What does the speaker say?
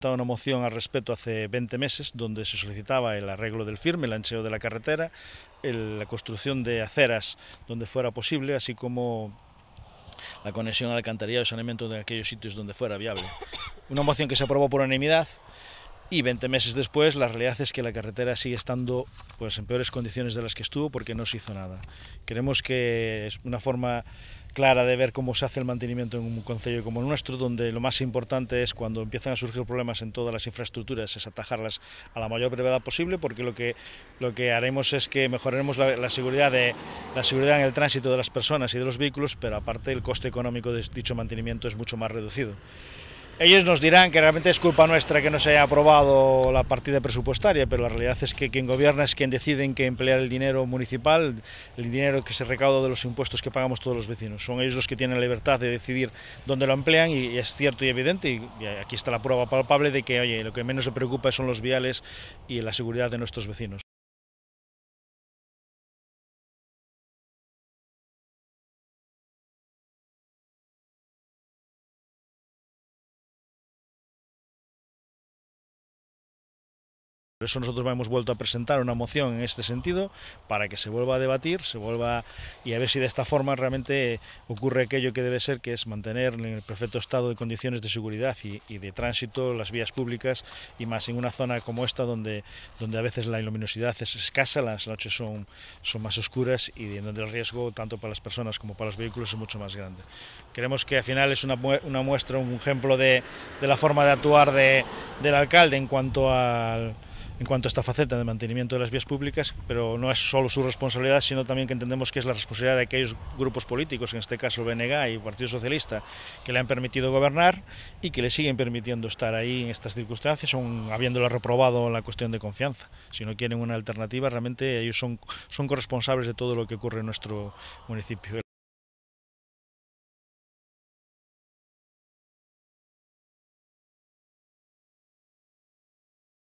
presentado una moción al respecto hace 20 meses donde se solicitaba el arreglo del firme, el ancheo de la carretera, la construcción de aceras donde fuera posible, así como la conexión al alcantarillado y saneamiento de aquellos sitios donde fuera viable. Una moción que se aprobó por unanimidad. Y 20 meses después, la realidad es que la carretera sigue estando pues, en peores condiciones de las que estuvo porque no se hizo nada. Creemos que es una forma clara de ver cómo se hace el mantenimiento en un concello como el nuestro, donde lo más importante es cuando empiezan a surgir problemas en todas las infraestructuras, es atajarlas a la mayor brevedad posible, porque lo que haremos es que mejoraremos la seguridad en el tránsito de las personas y de los vehículos, pero aparte el coste económico de dicho mantenimiento es mucho más reducido. Ellos nos dirán que realmente es culpa nuestra que no se haya aprobado la partida presupuestaria, pero la realidad es que quien gobierna es quien decide en qué emplear el dinero municipal, el dinero que se recauda de los impuestos que pagamos todos los vecinos. Son ellos los que tienen la libertad de decidir dónde lo emplean y es cierto y evidente, y aquí está la prueba palpable de que oye, lo que menos se preocupa son los viales y la seguridad de nuestros vecinos. Por eso nosotros hemos vuelto a presentar una moción en este sentido para que se vuelva a debatir, y a ver si de esta forma realmente ocurre aquello que debe ser, que es mantener en el perfecto estado de condiciones de seguridad y de tránsito las vías públicas, y más en una zona como esta donde a veces la luminosidad es escasa, las noches son más oscuras y donde el riesgo tanto para las personas como para los vehículos es mucho más grande. Creemos que al final es una muestra, un ejemplo de la forma de actuar del alcalde en cuanto a esta faceta de mantenimiento de las vías públicas, pero no es solo su responsabilidad, sino también que entendemos que es la responsabilidad de aquellos grupos políticos, en este caso el BNG y el Partido Socialista, que le han permitido gobernar y que le siguen permitiendo estar ahí en estas circunstancias, aun habiéndolo reprobado en la cuestión de confianza. Si no quieren una alternativa, realmente ellos son corresponsables de todo lo que ocurre en nuestro municipio.